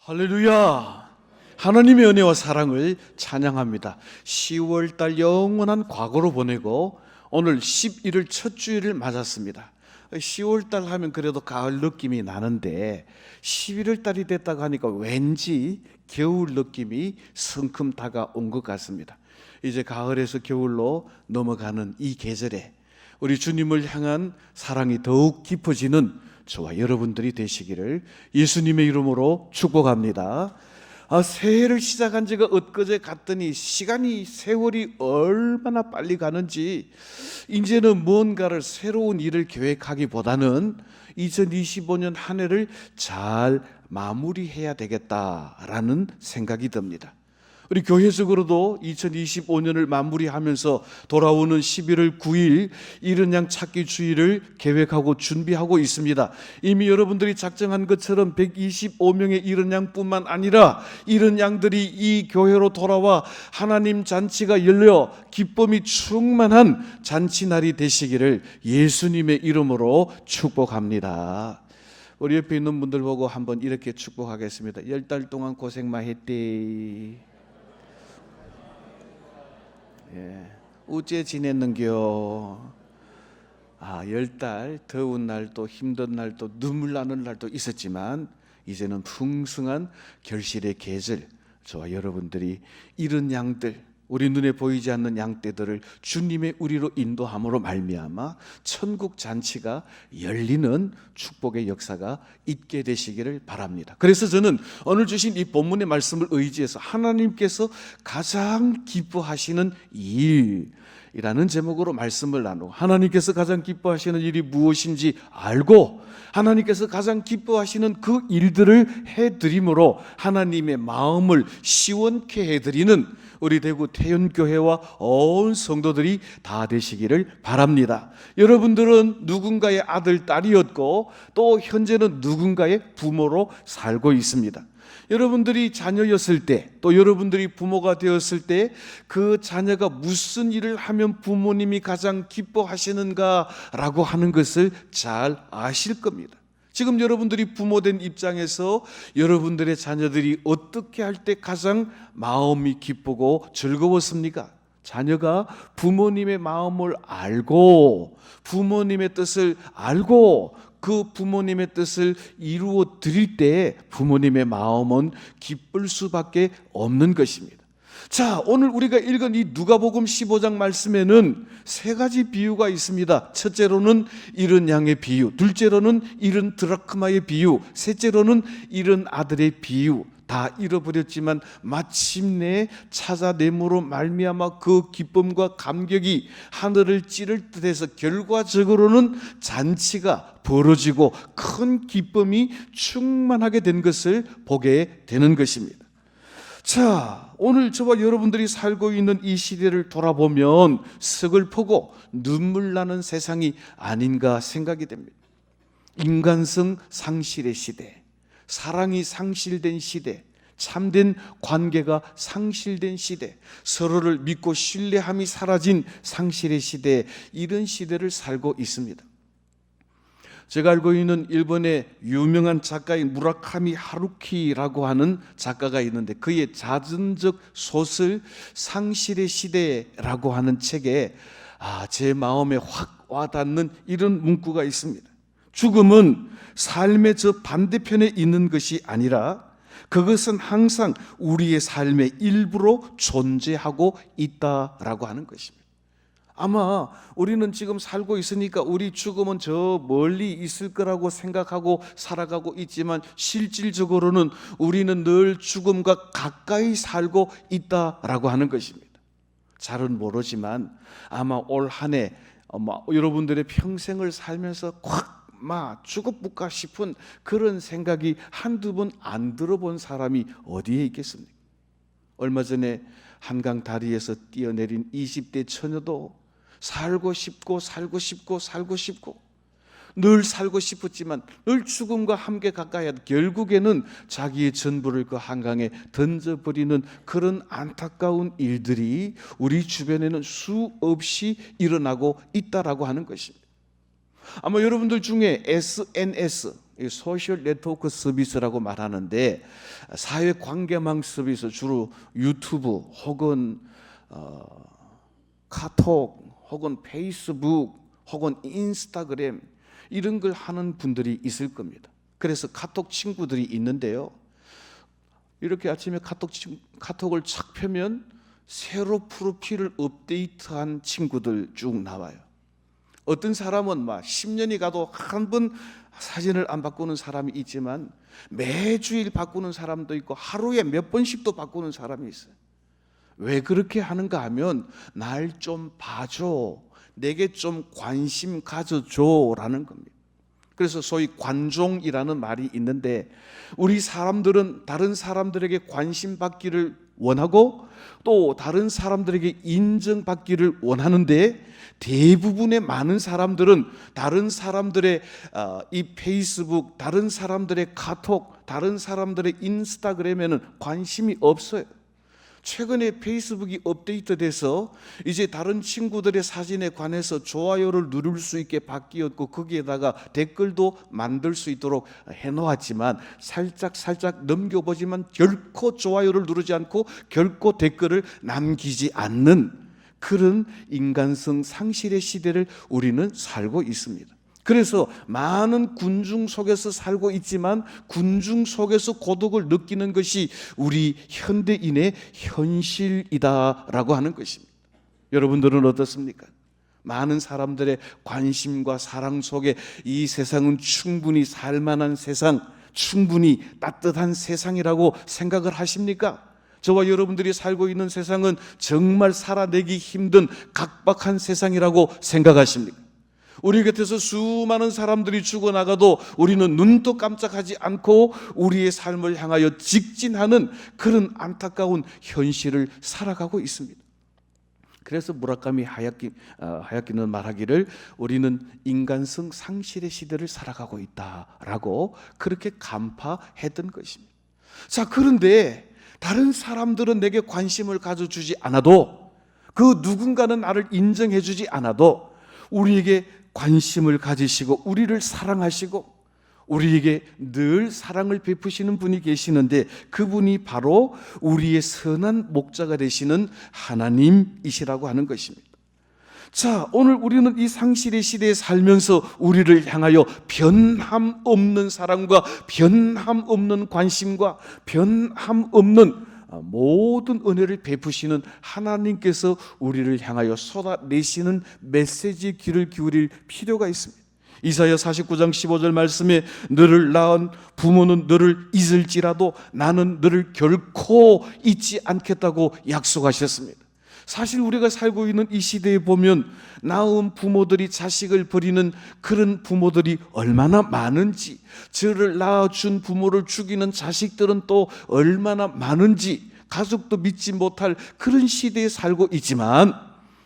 할렐루야! 하나님의 은혜와 사랑을 찬양합니다. 10월달 영원한 과거로 보내고 오늘 11월 첫 주일을 맞았습니다. 10월달 하면 그래도 가을 느낌이 나는데 11월달이 됐다고 하니까 왠지 겨울 느낌이 성큼 다가온 것 같습니다. 이제 가을에서 겨울로 넘어가는 이 계절에 우리 주님을 향한 사랑이 더욱 깊어지는 저와 여러분들이 되시기를 예수님의 이름으로 축복합니다. 새해를 시작한 지가 엊그제 같더니 시간이 세월이 얼마나 빨리 가는지 이제는 뭔가를 새로운 일을 계획하기보다는 2025년 한 해를 잘 마무리해야 되겠다라는 생각이 듭니다. 우리 교회적으로도 2025년을 마무리하면서 돌아오는 11월 9일 이른 양 찾기 주일을 계획하고 준비하고 있습니다. 이미 여러분들이 작정한 것처럼 125명의 이른 양뿐만 아니라 이른 양들이 이 교회로 돌아와 하나님 잔치가 열려 기쁨이 충만한 잔치날이 되시기를 예수님의 이름으로 축복합니다. 우리 옆에 있는 분들 보고 한번 이렇게 축복하겠습니다. 10달 동안 고생 많이 했대. 어째 지냈는겨? 10달 더운 날도 힘든 날도 눈물 나는 날도 있었지만 이제는 풍성한 결실의 계절, 저와 여러분들이 이른 양들, 우리 눈에 보이지 않는 양떼들을 주님의 우리로 인도함으로 말미암아 천국 잔치가 열리는 축복의 역사가 있게 되시기를 바랍니다. 그래서 저는 오늘 주신 이 본문의 말씀을 의지해서 하나님께서 가장 기뻐하시는 일이라는 제목으로 말씀을 나누고, 하나님께서 가장 기뻐하시는 일이 무엇인지 알고 하나님께서 가장 기뻐하시는 그 일들을 해드림으로 하나님의 마음을 시원케 해드리는 우리 대구 태연교회와 온 성도들이 다 되시기를 바랍니다. 여러분들은 누군가의 아들, 딸이었고 또 현재는 누군가의 부모로 살고 있습니다. 여러분들이 자녀였을 때, 또 여러분들이 부모가 되었을 때 그 자녀가 무슨 일을 하면 부모님이 가장 기뻐하시는가라고 하는 것을 잘 아실 겁니다. 지금 여러분들이 부모된 입장에서 여러분들의 자녀들이 어떻게 할 때 가장 마음이 기쁘고 즐거웠습니까? 자녀가 부모님의 마음을 알고 부모님의 뜻을 알고 그 부모님의 뜻을 이루어 드릴 때 부모님의 마음은 기쁠 수밖에 없는 것입니다. 자, 오늘 우리가 읽은 이 누가복음 15장 말씀에는 세 가지 비유가 있습니다. 첫째로는 잃은 양의 비유, 둘째로는 잃은 드라크마의 비유, 셋째로는 잃은 아들의 비유. 다 잃어버렸지만 마침내 찾아냄으로 말미암아 그 기쁨과 감격이 하늘을 찌를 듯해서 결과적으로는 잔치가 벌어지고 큰 기쁨이 충만하게 된 것을 보게 되는 것입니다. 자, 오늘 저와 여러분들이 살고 있는 이 시대를 돌아보면 서글프고 눈물 나는 세상이 아닌가 생각이 됩니다. 인간성 상실의 시대, 사랑이 상실된 시대, 참된 관계가 상실된 시대, 서로를 믿고 신뢰함이 사라진 상실의 시대, 이런 시대를 살고 있습니다. 제가 알고 있는 일본의 유명한 작가인 무라카미 하루키라고 하는 작가가 있는데 그의 자전적 소설 상실의 시대라고 하는 책에 제 마음에 확 와닿는 이런 문구가 있습니다. 죽음은 삶의 저 반대편에 있는 것이 아니라 그것은 항상 우리의 삶의 일부로 존재하고 있다라고 하는 것입니다. 아마 우리는 지금 살고 있으니까 우리 죽음은 저 멀리 있을 거라고 생각하고 살아가고 있지만 실질적으로는 우리는 늘 죽음과 가까이 살고 있다라고 하는 것입니다. 잘은 모르지만 아마 올 한 해 여러분들의 평생을 살면서 죽어볼까 싶은 그런 생각이 한두 번 안 들어본 사람이 어디에 있겠습니까? 얼마 전에 한강 다리에서 뛰어내린 20대 처녀도 살고 싶고 늘 살고 싶었지만 늘 죽음과 함께 가까이 하다 결국에는 자기의 전부를 그 한강에 던져버리는 그런 안타까운 일들이 우리 주변에는 수없이 일어나고 있다라고 하는 것입니다. 아마 여러분들 중에 SNS, 이 소셜 네트워크 서비스라고 말하는데 사회 관계망 서비스, 주로 유튜브 혹은 카톡 혹은 페이스북 혹은 인스타그램 이런 걸 하는 분들이 있을 겁니다. 그래서 카톡 친구들이 있는데요, 이렇게 아침에 카톡을 착 펴면 새로 프로필을 업데이트한 친구들 쭉 나와요. 어떤 사람은 막 10년이 가도 한 번 사진을 안 바꾸는 사람이 있지만 매주일 바꾸는 사람도 있고 하루에 몇 번씩도 바꾸는 사람이 있어요. 왜 그렇게 하는가 하면 날 좀 봐줘, 내게 좀 관심 가져줘라는 겁니다. 그래서 소위 관종이라는 말이 있는데, 우리 사람들은 다른 사람들에게 관심 받기를 원하고 또 다른 사람들에게 인정받기를 원하는데, 대부분의 많은 사람들은 다른 사람들의 이 페이스북, 다른 사람들의 카톡, 다른 사람들의 인스타그램에는 관심이 없어요. 최근에 페이스북이 업데이트돼서 이제 다른 친구들의 사진에 관해서 좋아요를 누를 수 있게 바뀌었고, 거기에다가 댓글도 만들 수 있도록 해놓았지만 살짝 넘겨보지만 결코 좋아요를 누르지 않고 결코 댓글을 남기지 않는 그런 인간성 상실의 시대를 우리는 살고 있습니다. 그래서 많은 군중 속에서 살고 있지만 군중 속에서 고독을 느끼는 것이 우리 현대인의 현실이다라고 하는 것입니다. 여러분들은 어떻습니까? 많은 사람들의 관심과 사랑 속에 이 세상은 충분히 살만한 세상, 충분히 따뜻한 세상이라고 생각을 하십니까? 저와 여러분들이 살고 있는 세상은 정말 살아내기 힘든 각박한 세상이라고 생각하십니까? 우리 곁에서 수많은 사람들이 죽어나가도 우리는 눈도 깜짝하지 않고 우리의 삶을 향하여 직진하는 그런 안타까운 현실을 살아가고 있습니다. 그래서 무라카미 하야키는 말하기를 우리는 인간성 상실의 시대를 살아가고 있다라고 그렇게 간파했던 것입니다. 자, 그런데 다른 사람들은 내게 관심을 가져주지 않아도, 그 누군가는 나를 인정해주지 않아도 우리에게 관심을 가지시고 우리를 사랑하시고 우리에게 늘 사랑을 베푸시는 분이 계시는데, 그분이 바로 우리의 선한 목자가 되시는 하나님이시라고 하는 것입니다. 자, 오늘 우리는 이 상실의 시대에 살면서 우리를 향하여 변함 없는 사랑과 변함 없는 관심과 변함 없는 모든 은혜를 베푸시는 하나님께서 우리를 향하여 쏟아내시는 메시지에 귀를 기울일 필요가 있습니다. 이사야 49장 15절 말씀에 너를 낳은 부모는 너를 잊을지라도 나는 너를 결코 잊지 않겠다고 약속하셨습니다. 사실 우리가 살고 있는 이 시대에 보면 낳은 부모들이 자식을 버리는 그런 부모들이 얼마나 많은지, 저를 낳아준 부모를 죽이는 자식들은 또 얼마나 많은지 가족도 믿지 못할 그런 시대에 살고 있지만,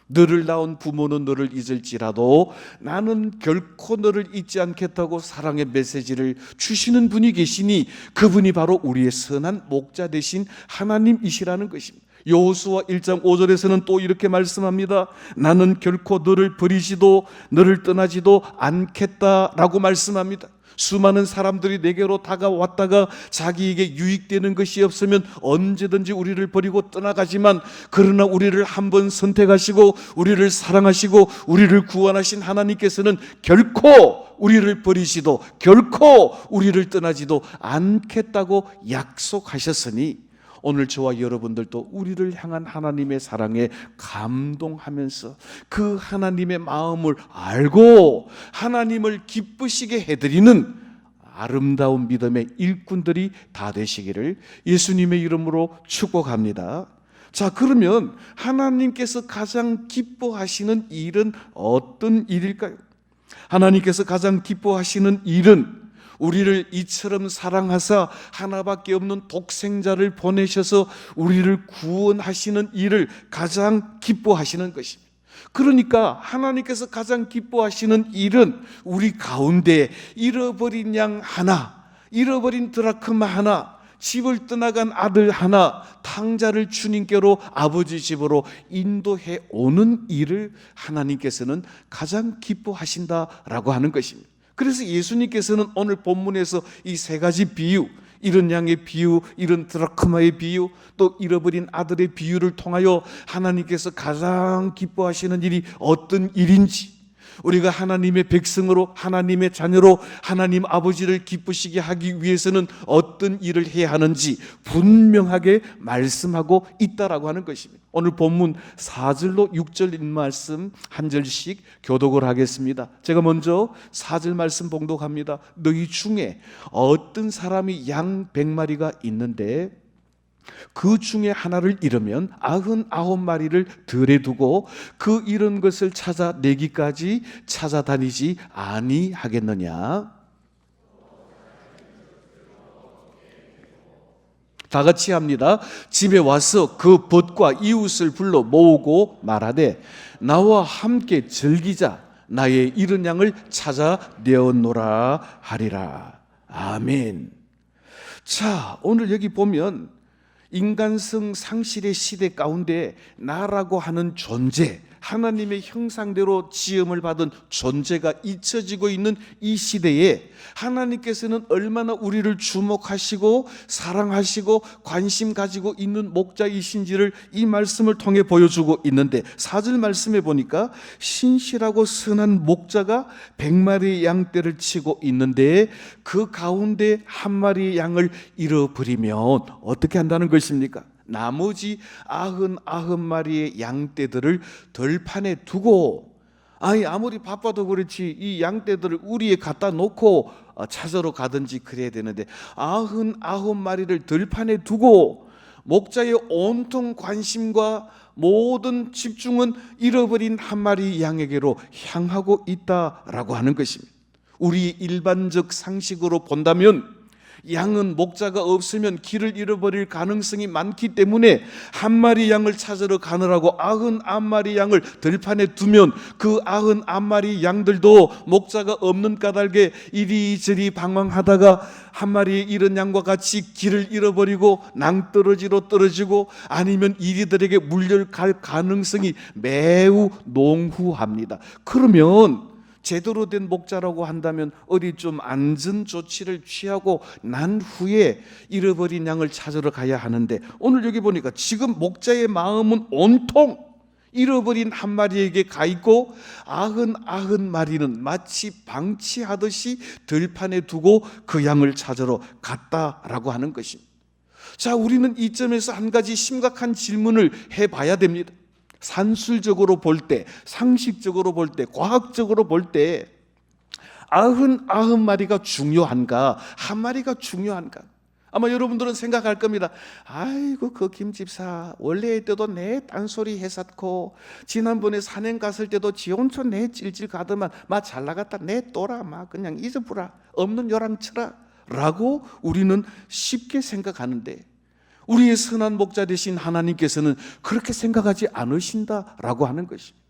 너를 낳은 부모는 너를 잊을지라도 나는 결코 너를 잊지 않겠다고 사랑의 메시지를 주시는 분이 계시니, 그분이 바로 우리의 선한 목자 되신 하나님이시라는 것입니다. 여호수아 1장 5절에서는 또 이렇게 말씀합니다. 나는 결코 너를 버리지도 너를 떠나지도 않겠다라고 말씀합니다. 수많은 사람들이 내게로 다가왔다가 자기에게 유익되는 것이 없으면 언제든지 우리를 버리고 떠나가지만, 그러나 우리를 한번 선택하시고 우리를 사랑하시고 우리를 구원하신 하나님께서는 결코 우리를 버리시도 결코 우리를 떠나지도 않겠다고 약속하셨으니, 오늘 저와 여러분들도 우리를 향한 하나님의 사랑에 감동하면서 그 하나님의 마음을 알고 하나님을 기쁘시게 해드리는 아름다운 믿음의 일꾼들이 다 되시기를 예수님의 이름으로 축복합니다. 자, 그러면 하나님께서 가장 기뻐하시는 일은 어떤 일일까요? 하나님께서 가장 기뻐하시는 일은 우리를 이처럼 사랑하사 하나밖에 없는 독생자를 보내셔서 우리를 구원하시는 일을 가장 기뻐하시는 것입니다. 그러니까 하나님께서 가장 기뻐하시는 일은 우리 가운데 잃어버린 양 하나, 잃어버린 드라크마 하나, 집을 떠나간 아들 하나, 탕자를 주님께로 아버지 집으로 인도해 오는 일을 하나님께서는 가장 기뻐하신다라고 하는 것입니다. 그래서 예수님께서는 오늘 본문에서 이 세 가지 비유, 이런 양의 비유, 이런 드라크마의 비유, 또 잃어버린 아들의 비유를 통하여 하나님께서 가장 기뻐하시는 일이 어떤 일인지, 우리가 하나님의 백성으로, 하나님의 자녀로 하나님 아버지를 기쁘시게 하기 위해서는 어떤 일을 해야 하는지 분명하게 말씀하고 있다라고 하는 것입니다. 오늘 본문 4절로 6절 말씀 한 절씩 교독을 하겠습니다. 제가 먼저 4절 말씀 봉독합니다. 너희 중에 어떤 사람이 양 100마리가 있는데 그 중에 하나를 잃으면 99마리를 들에 두고 그 잃은 것을 찾아내기까지 찾아다니지 아니하겠느냐? 다 같이 합니다. 집에 와서 그 벗과 이웃을 불러 모으고 말하되 나와 함께 즐기자. 나의 잃은 양을 찾아내었노라 하리라. 아멘. 자, 오늘 여기 보면 인간성 상실의 시대 가운데 나라고 하는 존재, 하나님의 형상대로 지음을 받은 존재가 잊혀지고 있는 이 시대에 하나님께서는 얼마나 우리를 주목하시고 사랑하시고 관심 가지고 있는 목자이신지를 이 말씀을 통해 보여주고 있는데, 4절 말씀에 보니까 신실하고 선한 목자가 100마리의 양떼를 치고 있는데 그 가운데 한 마리의 양을 잃어버리면 어떻게 한다는 것입니까? 나머지 99마리의 양떼들을 들판에 두고, 아무리 바빠도 그렇지 이 양떼들을 우리에 갖다 놓고 찾으러 가든지 그래야 되는데 99마리를 들판에 두고 목자의 온통 관심과 모든 집중은 잃어버린 한 마리 양에게로 향하고 있다라고 하는 것입니다. 우리 일반적 상식으로 본다면 양은 목자가 없으면 길을 잃어버릴 가능성이 많기 때문에 한 마리 양을 찾으러 가느라고 99마리 양을 들판에 두면 그 99마리 양들도 목자가 없는 까닭에 이리저리 방황하다가 한 마리의 잃은 양과 같이 길을 잃어버리고 낭떠러지로 떨어지고 아니면 이리들에게 물려갈 가능성이 매우 농후합니다. 그러면 제대로 된 목자라고 한다면 어디 좀 안전 조치를 취하고 난 후에 잃어버린 양을 찾으러 가야 하는데, 오늘 여기 보니까 지금 목자의 마음은 온통 잃어버린 한 마리에게 가 있고 99마리는 마치 방치하듯이 들판에 두고 그 양을 찾으러 갔다라고 하는 것입니다. 자, 우리는 이 점에서 한 가지 심각한 질문을 해봐야 됩니다. 산술적으로 볼 때, 상식적으로 볼 때, 과학적으로 볼 때 99마리가 중요한가? 한 마리가 중요한가? 아마 여러분들은 생각할 겁니다. 아이고 그 김집사 원래 때도 내 딴소리 했었고 지난번에 산행 갔을 때도 지 혼자 내 찔찔 가더만 마 잘 나갔다 내 또라 마 그냥 잊어보라 없는 요랑 쳐라 라고 우리는 쉽게 생각하는데, 우리의 선한 목자 되신 하나님께서는 그렇게 생각하지 않으신다라고 하는 것입니다.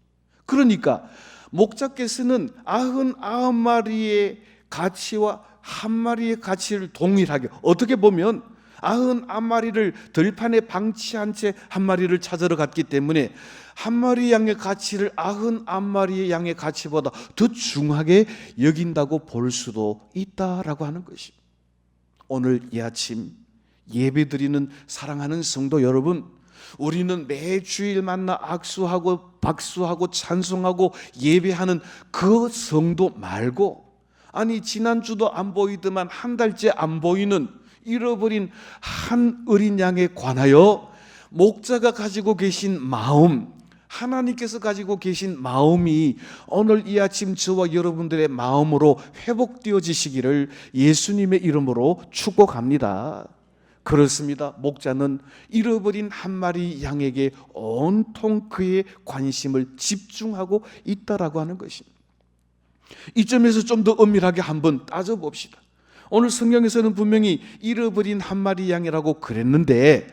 그러니까 목자께서는 99마리의 가치와 한 마리의 가치를 동일하게, 어떻게 보면 99마리를 들판에 방치한 채 한 마리를 찾으러 갔기 때문에 한 마리 양의 가치를 99마리의 양의 가치보다 더 중하게 여긴다고 볼 수도 있다라고 하는 것입니다. 오늘 이 아침 예배드리는 사랑하는 성도 여러분, 우리는 매주일 만나 악수하고 박수하고 찬송하고 예배하는 그 성도 말고, 아니 지난주도 안 보이더만 한 달째 안 보이는 잃어버린 한 어린 양에 관하여 목자가 가지고 계신 마음, 하나님께서 가지고 계신 마음이 오늘 이 아침 저와 여러분들의 마음으로 회복되어지시기를 예수님의 이름으로 축복합니다. 그렇습니다. 목자는 잃어버린 한 마리 양에게 온통 그의 관심을 집중하고 있다라고 하는 것입니다. 이 점에서 좀 더 엄밀하게 한번 따져봅시다. 오늘 성경에서는 분명히 잃어버린 한 마리 양이라고 그랬는데,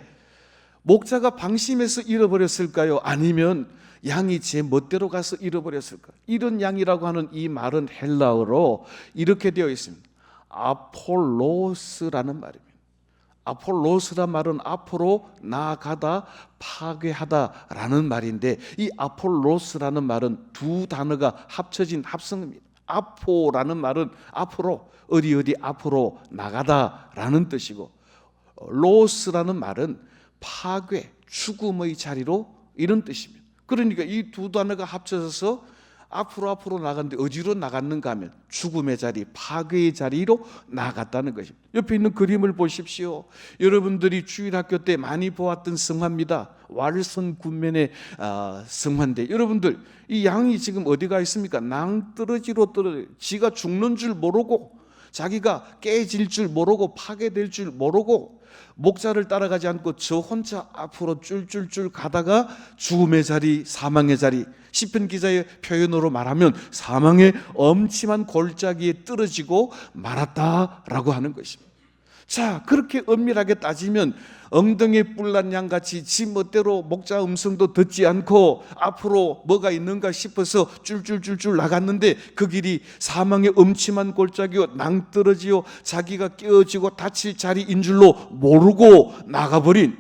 목자가 방심해서 잃어버렸을까요? 아니면 양이 제 멋대로 가서 잃어버렸을까요? 이런 양이라고 하는 이 말은 헬라어로 이렇게 되어 있습니다. 아폴로스라는 말입니다. 아폴로스란 말은 앞으로 나아가다, 파괴하다라는 말인데, 이 아폴로스라는 말은 두 단어가 합쳐진 합성입니다. 아포라는 말은 앞으로, 어디 앞으로 나가다라는 뜻이고, 로스라는 말은 파괴, 죽음의 자리로, 이런 뜻입니다. 그러니까 이 두 단어가 합쳐져서 앞으로 나갔는데 어디로 나갔는가 하면 죽음의 자리, 파괴의 자리로 나갔다는 것입니다. 옆에 있는 그림을 보십시오. 여러분들이 주일학교 때 많이 보았던 성화입니다. 왈선 군면의 성화인데, 여러분들 이 양이 지금 어디가 있습니까? 낭떠러지로 떨어져, 지가 죽는 줄 모르고, 자기가 깨질 줄 모르고, 파괴될 줄 모르고, 목자를 따라가지 않고 저 혼자 앞으로 쫄쫄쫄 가다가 죽음의 자리, 사망의 자리, 시편 기자의 표현으로 말하면 사망의 엄침한 골짜기에 떨어지고 말았다라고 하는 것입니다. 자, 그렇게 엄밀하게 따지면 엉덩이에 뿔난 양같이 지 멋대로 목자 음성도 듣지 않고 앞으로 뭐가 있는가 싶어서 쫄쫄쫄쫄 나갔는데, 그 길이 사망의 엄침한 골짜기요, 낭떠러지요, 자기가 깨어지고 다칠 자리인 줄로 모르고 나가버린,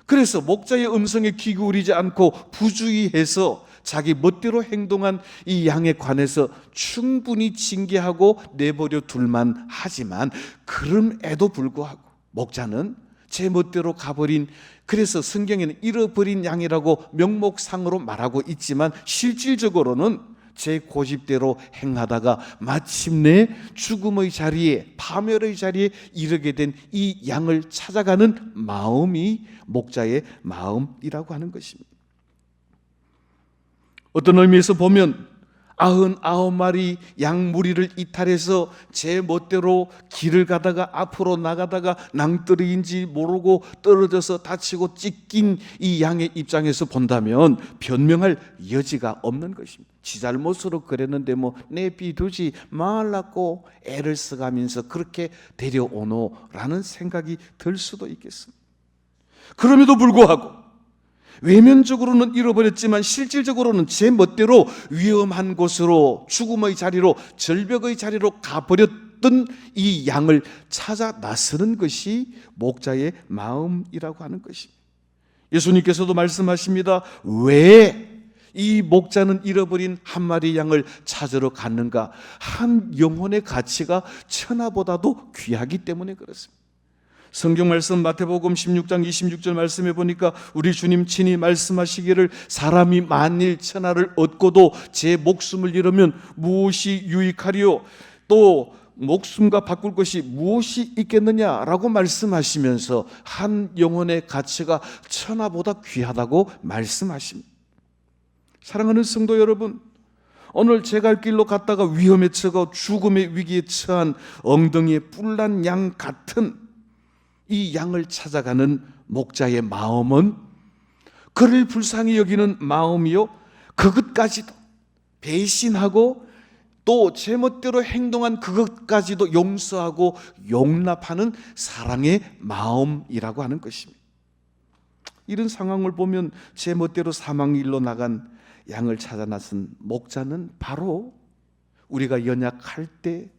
그래서 목자의 음성에 귀 기울이지 않고 부주의해서 자기 멋대로 행동한 이 양에 관해서 충분히 징계하고 내버려 둘만 하지만, 그럼에도 불구하고 목자는 제 멋대로 가버린, 그래서 성경에는 잃어버린 양이라고 명목상으로 말하고 있지만 실질적으로는 제 고집대로 행하다가 마침내 죽음의 자리에, 파멸의 자리에 이르게 된 이 양을 찾아가는 마음이 목자의 마음이라고 하는 것입니다. 어떤 의미에서 보면 99마리 양 무리를 이탈해서 제 멋대로 길을 가다가 앞으로 나가다가 낭떠러지인지 모르고 떨어져서 다치고 찢긴 이 양의 입장에서 본다면 변명할 여지가 없는 것입니다. 지 잘못으로 그랬는데 뭐 내비두지 말라고 애를 써가면서 그렇게 데려오노라는 생각이 들 수도 있겠습니다. 그럼에도 불구하고 외면적으로는 잃어버렸지만 실질적으로는 제 멋대로 위험한 곳으로, 죽음의 자리로, 절벽의 자리로 가버렸던 이 양을 찾아 나서는 것이 목자의 마음이라고 하는 것입니다. 예수님께서도 말씀하십니다. 왜 이 목자는 잃어버린 한 마리 양을 찾으러 갔는가? 한 영혼의 가치가 천하보다도 귀하기 때문에 그렇습니다. 성경 말씀 마태복음 16장 26절 말씀해 보니까 우리 주님 친히 말씀하시기를, 사람이 만일 천하를 얻고도 제 목숨을 잃으면 무엇이 유익하리요? 또 목숨과 바꿀 것이 무엇이 있겠느냐라고 말씀하시면서 한 영혼의 가치가 천하보다 귀하다고 말씀하십니다. 사랑하는 성도 여러분, 오늘 제 갈 길로 갔다가 위험에 처가 죽음의 위기에 처한 엉덩이에 뿔난 양 같은 이 양을 찾아가는 목자의 마음은 그를 불쌍히 여기는 마음이요, 그것까지도 배신하고 또 제멋대로 행동한 그것까지도 용서하고 용납하는 사랑의 마음이라고 하는 것입니다. 이런 상황을 보면 제멋대로 사망의 일로 나간 양을 찾아 나선 목자는 바로 우리가 연약할 때,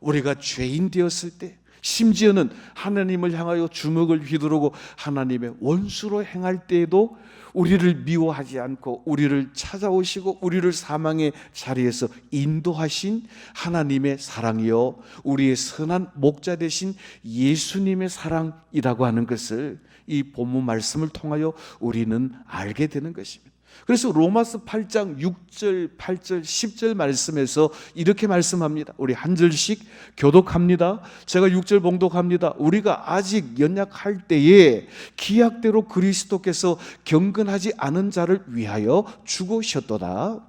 우리가 죄인 되었을 때, 심지어는 하나님을 향하여 주먹을 휘두르고 하나님의 원수로 행할 때에도 우리를 미워하지 않고 우리를 찾아오시고 우리를 사망의 자리에서 인도하신 하나님의 사랑이요, 우리의 선한 목자 되신 예수님의 사랑이라고 하는 것을 이 본문 말씀을 통하여 우리는 알게 되는 것입니다. 그래서 로마서 8장 6절, 8절, 10절 말씀에서 이렇게 말씀합니다. 우리 한 절씩 교독합니다. 제가 6절 봉독합니다. 우리가 아직 연약할 때에 기약대로 그리스도께서 경건하지 않은 자를 위하여 죽으셨도다.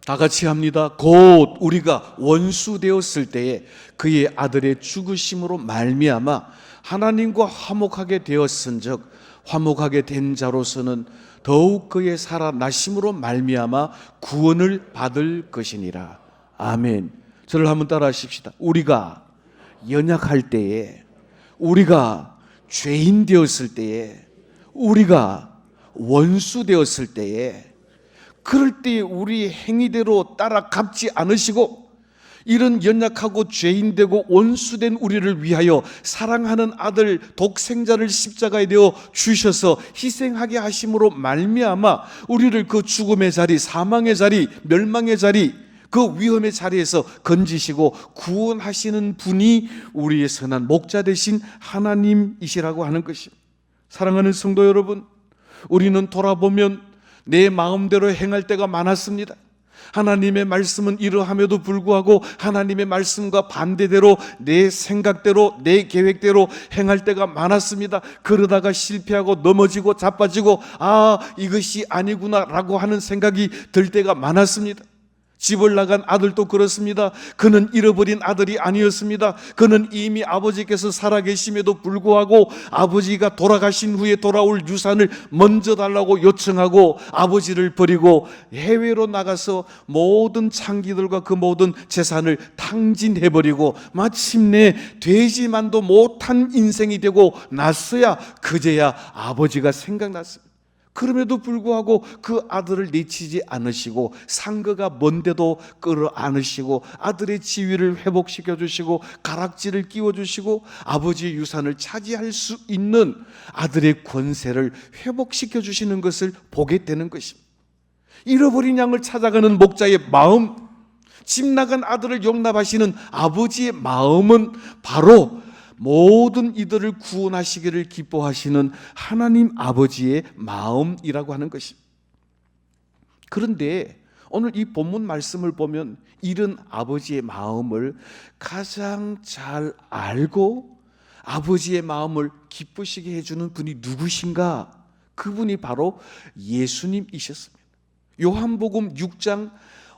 다 같이 합니다. 곧 우리가 원수 되었을 때에 그의 아들의 죽으심으로 말미암아 하나님과 화목하게 되었은즉 화목하게 된 자로서는 더욱 그의 살아나심으로 말미암아 구원을 받을 것이니라. 아멘. 저를 한번 따라하십시다. 우리가 연약할 때에, 우리가 죄인 되었을 때에, 우리가 원수 되었을 때에, 그럴 때 우리 행위대로 따라갑지 않으시고 이런 연약하고 죄인되고 원수된 우리를 위하여 사랑하는 아들 독생자를 십자가에 내어 주셔서 희생하게 하심으로 말미암아 우리를 그 죽음의 자리, 사망의 자리, 멸망의 자리, 그 위험의 자리에서 건지시고 구원하시는 분이 우리의 선한 목자 되신 하나님이시라고 하는 것입니다. 사랑하는 성도 여러분, 우리는 돌아보면 내 마음대로 행할 때가 많았습니다. 하나님의 말씀은 이러함에도 불구하고 하나님의 말씀과 반대대로 내 생각대로 내 계획대로 행할 때가 많았습니다. 그러다가 실패하고 넘어지고 자빠지고 이것이 아니구나 라고 하는 생각이 들 때가 많았습니다. 집을 나간 아들도 그렇습니다. 그는 잃어버린 아들이 아니었습니다. 그는 이미 아버지께서 살아계심에도 불구하고 아버지가 돌아가신 후에 돌아올 유산을 먼저 달라고 요청하고 아버지를 버리고 해외로 나가서 모든 창기들과 그 모든 재산을 탕진해버리고 마침내 되지만도 못한 인생이 되고 났어야 그제야 아버지가 생각났습니다. 그럼에도 불구하고 그 아들을 내치지 않으시고 상거가 먼데도 끌어안으시고 아들의 지위를 회복시켜 주시고 가락지를 끼워 주시고 아버지의 유산을 차지할 수 있는 아들의 권세를 회복시켜 주시는 것을 보게 되는 것입니다. 잃어버린 양을 찾아가는 목자의 마음, 집 나간 아들을 용납하시는 아버지의 마음은 바로 모든 이들을 구원하시기를 기뻐하시는 하나님 아버지의 마음이라고 하는 것입니다. 그런데 오늘 이 본문 말씀을 보면 이런 아버지의 마음을 가장 잘 알고 아버지의 마음을 기쁘시게 해주는 분이 누구신가? 그분이 바로 예수님이셨습니다. 요한복음 6장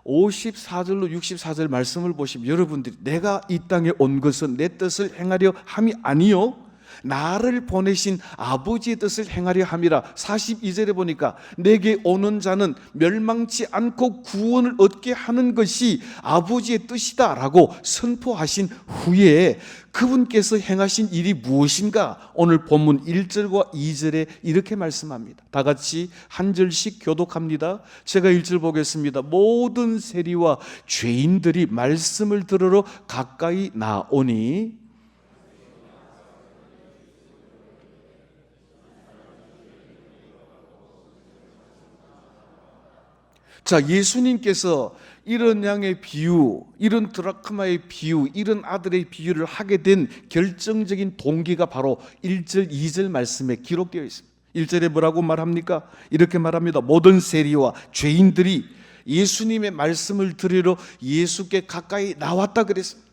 54절로 64절 말씀을 보시면 여러분들이 내가 이 땅에 온 것은 내 뜻을 행하려 함이 아니요 나를 보내신 아버지의 뜻을 행하려 함이라. 42절에 보니까 내게 오는 자는 멸망치 않고 구원을 얻게 하는 것이 아버지의 뜻이다 라고 선포하신 후에 그분께서 행하신 일이 무엇인가? 오늘 본문 1절과 2절에 이렇게 말씀합니다. 다 같이 한 절씩 교독합니다. 제가 1절 보겠습니다. 모든 세리와 죄인들이 말씀을 들으러 가까이 나오니 자, 예수님께서 이런 양의 비유, 이런 드라크마의 비유, 이런 아들의 비유를 하게 된 결정적인 동기가 바로 1절, 2절 말씀에 기록되어 있습니다. 1절에 뭐라고 말합니까? 이렇게 말합니다. 모든 세리와 죄인들이 예수님의 말씀을 들으러 예수께 가까이 나왔다 그랬습니다.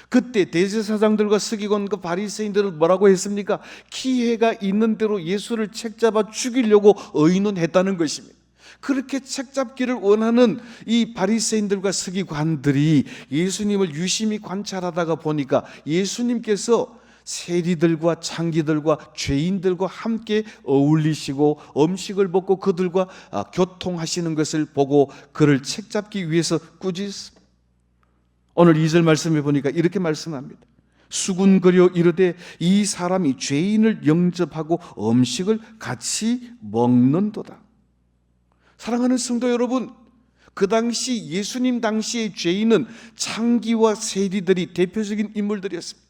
그때 대제사장들과 서기관과 바리새인들은 뭐라고 했습니까? 기회가 있는 대로 예수를 책잡아 죽이려고 의논했다는 것입니다. 그렇게 책잡기를 원하는 이 바리새인들과 서기관들이 예수님을 유심히 관찰하다가 보니까 예수님께서 세리들과 창기들과 죄인들과 함께 어울리시고 음식을 먹고 그들과 교통하시는 것을 보고 그를 책잡기 위해서 꾸짖습니다. 오늘 2절 말씀해 보니까 이렇게 말씀합니다. 수군거려 이르되 이 사람이 죄인을 영접하고 음식을 같이 먹는도다. 사랑하는 성도 여러분, 그 당시 예수님 당시의 죄인은 창기와 세리들이 대표적인 인물들이었습니다.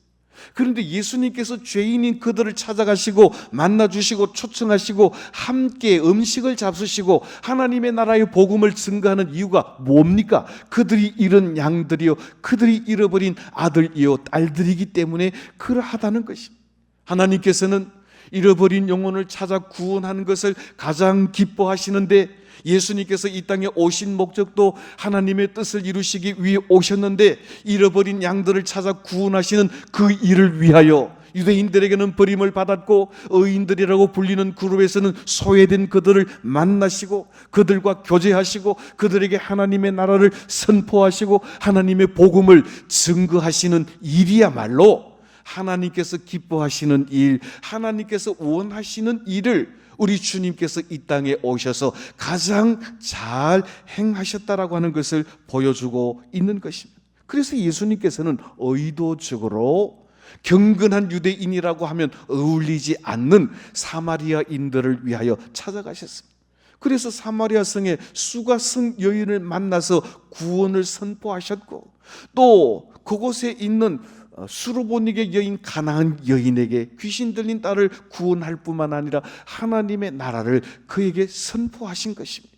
그런데 예수님께서 죄인인 그들을 찾아가시고 만나주시고 초청하시고 함께 음식을 잡수시고 하나님의 나라의 복음을 증거하는 이유가 뭡니까? 그들이 잃은 양들이요 그들이 잃어버린 아들이요 딸들이기 때문에 그러하다는 것입니다. 하나님께서는 잃어버린 영혼을 찾아 구원하는 것을 가장 기뻐하시는데 예수님께서 이 땅에 오신 목적도 하나님의 뜻을 이루시기 위해 오셨는데 잃어버린 양들을 찾아 구원하시는 그 일을 위하여 유대인들에게는 버림을 받았고 의인들이라고 불리는 그룹에서는 소외된 그들을 만나시고 그들과 교제하시고 그들에게 하나님의 나라를 선포하시고 하나님의 복음을 증거하시는 일이야말로 하나님께서 기뻐하시는 일, 하나님께서 원하시는 일을 우리 주님께서 이 땅에 오셔서 가장 잘 행하셨다라고 하는 것을 보여주고 있는 것입니다. 그래서 예수님께서는 의도적으로 경건한 유대인이라고 하면 어울리지 않는 사마리아인들을 위하여 찾아가셨습니다. 그래서 사마리아 성에 수가성 여인을 만나서 구원을 선포하셨고, 또 그곳에 있는 수르보니게 여인 가나안 여인에게 귀신 들린 딸을 구원할 뿐만 아니라 하나님의 나라를 그에게 선포하신 것입니다.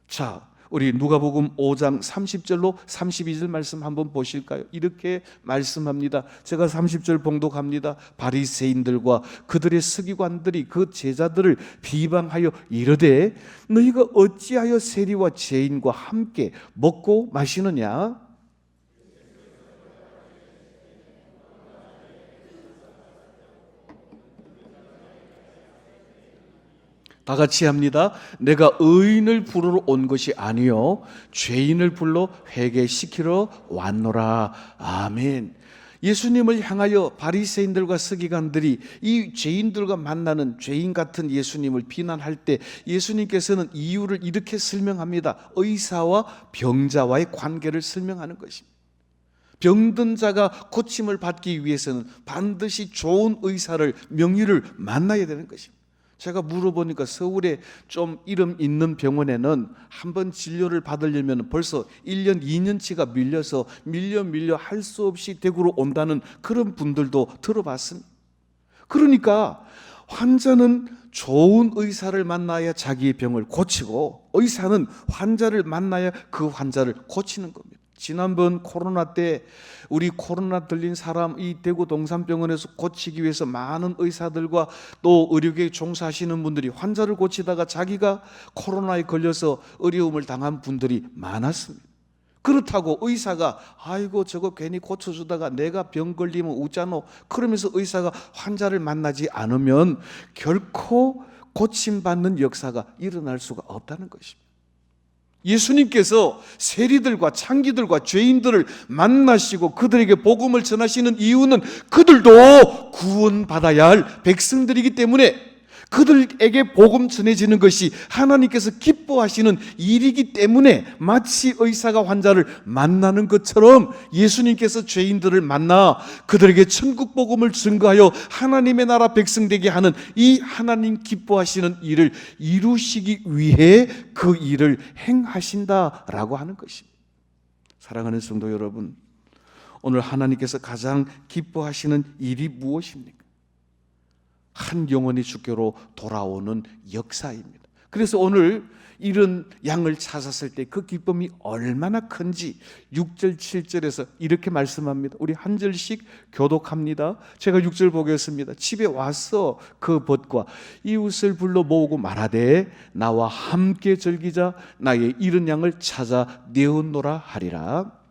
자, 우리 누가복음 5장 30절로 32절 말씀 한번 보실까요? 이렇게 말씀합니다. 제가 30절 봉독합니다. 바리새인들과 그들의 서기관들이 그 제자들을 비방하여 이르되 너희가 어찌하여 세리와 죄인과 함께 먹고 마시느냐? 다 같이 합니다. 내가 의인을 부르러 온 것이 아니요 죄인을 불러 회개시키러 왔노라. 아멘. 예수님을 향하여 바리새인들과 서기관들이 이 죄인들과 만나는 죄인 같은 예수님을 비난할 때 예수님께서는 이유를 이렇게 설명합니다. 의사와 병자와의 관계를 설명하는 것입니다. 병든 자가 고침을 받기 위해서는 반드시 좋은 의사를, 명의를 만나야 되는 것입니다. 제가 물어보니까 서울에 좀 이름 있는 병원에는 한번 진료를 받으려면 벌써 1년, 2년치가 밀려서 밀려 할 수 없이 대구로 온다는 그런 분들도 들어봤습니다. 그러니까 환자는 좋은 의사를 만나야 자기의 병을 고치고, 의사는 환자를 만나야 그 환자를 고치는 겁니다. 지난번 코로나 때 우리 코로나 들린 사람 이 대구 동산병원에서 고치기 위해서 많은 의사들과 또 의료계에 종사하시는 분들이 환자를 고치다가 자기가 코로나에 걸려서 어려움을 당한 분들이 많았습니다. 그렇다고 의사가 아이고 저거 괜히 고쳐주다가 내가 병 걸리면 웃잖아 그러면서 의사가 환자를 만나지 않으면 결코 고침받는 역사가 일어날 수가 없다는 것입니다. 예수님께서 세리들과 창기들과 죄인들을 만나시고 그들에게 복음을 전하시는 이유는 그들도 구원받아야 할 백성들이기 때문에, 그들에게 복음 전해지는 것이 하나님께서 기뻐하시는 일이기 때문에, 마치 의사가 환자를 만나는 것처럼 예수님께서 죄인들을 만나 그들에게 천국 복음을 증거하여 하나님의 나라 백성 되게 하는 이 하나님 기뻐하시는 일을 이루시기 위해 그 일을 행하신다라고 하는 것입니다. 사랑하는 성도 여러분, 오늘 하나님께서 가장 기뻐하시는 일이 무엇입니까? 한 영혼이 주께로 돌아오는 역사입니다. 그래서 오늘 이런 양을 찾았을 때 그 기쁨이 얼마나 큰지 6절 7절에서 이렇게 말씀합니다. 우리 한 절씩 교독합니다. 제가 6절 보겠습니다. 집에 와서 그 벗과 이웃을 불러 모으고 말하되 나와 함께 즐기자, 나의 잃은 양을 찾아 내었노라 하리라.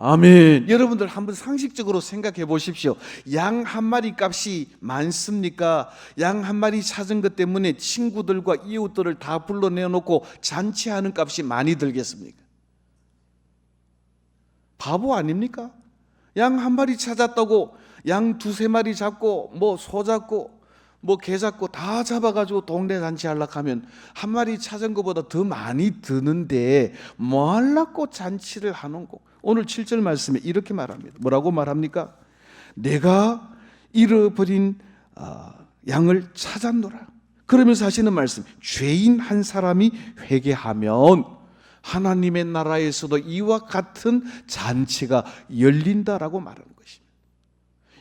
아멘. 여러분들 한번 상식적으로 생각해 보십시오. 양 한 마리 값이 많습니까? 양 한 마리 찾은 것 때문에 친구들과 이웃들을 다 불러내놓고 잔치하는 값이 많이 들겠습니까? 바보 아닙니까? 양 한 마리 찾았다고 양 두세 마리 잡고 뭐 소 잡고 뭐 개 잡고 다 잡아가지고 동네 잔치 하려고 하면 한 마리 찾은 것보다 더 많이 드는데 뭐 하려고 잔치를 하는 거. 오늘 7절 말씀에 이렇게 말합니다. 뭐라고 말합니까? 내가 잃어버린 양을 찾았노라. 그러면서 하시는 말씀, 죄인 한 사람이 회개하면 하나님의 나라에서도 이와 같은 잔치가 열린다라고 말하는 것입니다.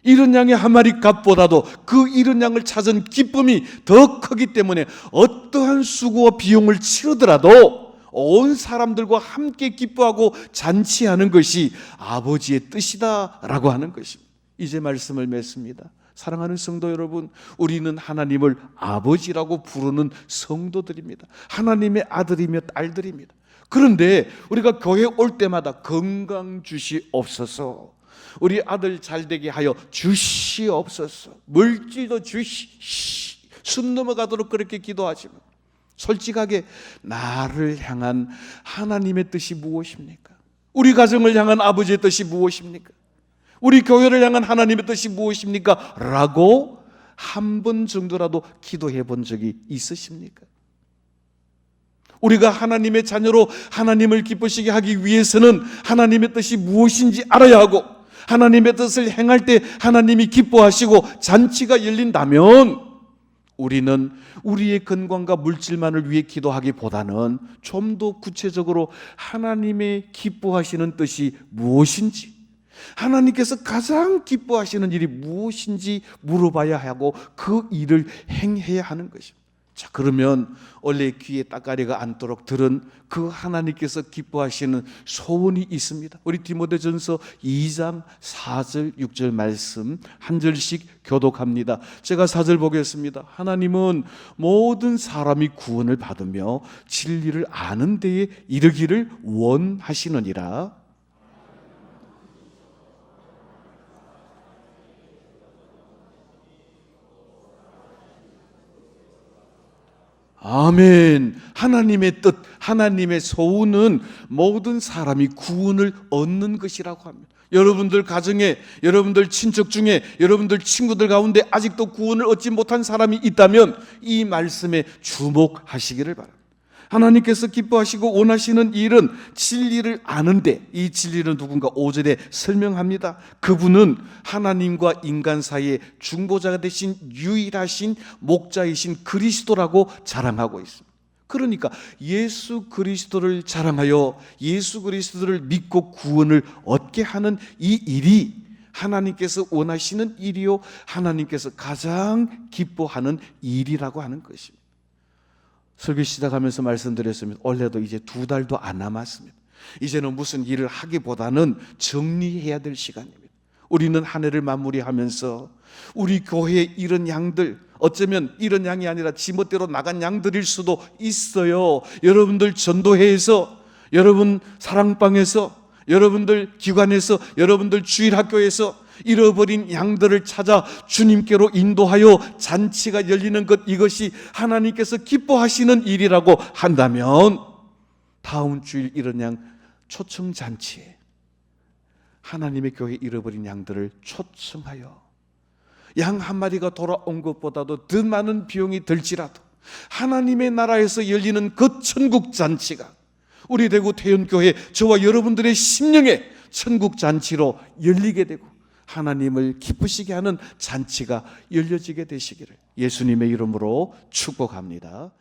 잃은 양의 한 마리 값보다도 그 잃은 양을 찾은 기쁨이 더 크기 때문에 어떠한 수고와 비용을 치르더라도 온 사람들과 함께 기뻐하고 잔치하는 것이 아버지의 뜻이다라고 하는 것입니다. 이제 말씀을 맺습니다. 사랑하는 성도 여러분, 우리는 하나님을 아버지라고 부르는 성도들입니다. 하나님의 아들이며 딸들입니다. 그런데 우리가 교회 올 때마다 건강 주시옵소서, 우리 아들 잘되게 하여 주시옵소서, 물질도 숨 넘어가도록 그렇게 기도하지만 솔직하게 나를 향한 하나님의 뜻이 무엇입니까? 우리 가정을 향한 아버지의 뜻이 무엇입니까? 우리 교회를 향한 하나님의 뜻이 무엇입니까? 라고 한 번 정도라도 기도해 본 적이 있으십니까? 우리가 하나님의 자녀로 하나님을 기쁘시게 하기 위해서는 하나님의 뜻이 무엇인지 알아야 하고, 하나님의 뜻을 행할 때 하나님이 기뻐하시고 잔치가 열린다면 우리는 우리의 건강과 물질만을 위해 기도하기보다는 좀 더 구체적으로 하나님의 기뻐하시는 뜻이 무엇인지, 하나님께서 가장 기뻐하시는 일이 무엇인지 물어봐야 하고 그 일을 행해야 하는 것입니다. 자, 그러면 원래 귀에 따까리가 않도록 들은 그 하나님께서 기뻐하시는 소원이 있습니다. 우리 디모데전서 2장 4절 6절 말씀 한 절씩 교독합니다. 제가 4절 보겠습니다. 하나님은 모든 사람이 구원을 받으며 진리를 아는 데에 이르기를 원하시느니라. 아멘. 하나님의 뜻, 하나님의 소원은 모든 사람이 구원을 얻는 것이라고 합니다. 여러분들 가정에, 여러분들 친척 중에, 여러분들 친구들 가운데 아직도 구원을 얻지 못한 사람이 있다면 이 말씀에 주목하시기를 바랍니다. 하나님께서 기뻐하시고 원하시는 일은 진리를 아는데, 이 진리는 누군가 5절에 설명합니다. 그분은 하나님과 인간 사이의 중보자가 되신 유일하신 목자이신 그리스도라고 자랑하고 있습니다. 그러니까 예수 그리스도를 자랑하여 예수 그리스도를 믿고 구원을 얻게 하는 이 일이 하나님께서 원하시는 일이요, 하나님께서 가장 기뻐하는 일이라고 하는 것입니다. 설교 시작하면서 말씀드렸습니다. 올해도 이제 2달도 안 남았습니다. 이제는 무슨 일을 하기보다는 정리해야 될 시간입니다. 우리는 한 해를 마무리하면서 우리 교회의 이런 양들, 어쩌면 이런 양이 아니라 지멋대로 나간 양들일 수도 있어요. 여러분들 전도회에서, 여러분 사랑방에서, 여러분들 기관에서, 여러분들 주일학교에서 잃어버린 양들을 찾아 주님께로 인도하여 잔치가 열리는 것, 이것이 하나님께서 기뻐하시는 일이라고 한다면 다음 주일 이런 양 초청잔치에 하나님의 교회 잃어버린 양들을 초청하여 양 한 마리가 돌아온 것보다도 더 많은 비용이 들지라도 하나님의 나라에서 열리는 그 천국 잔치가 우리 대구 태연교회 저와 여러분들의 심령에 천국 잔치로 열리게 되고 하나님을 기쁘시게 하는 잔치가 열려지게 되시기를 예수님의 이름으로 축복합니다.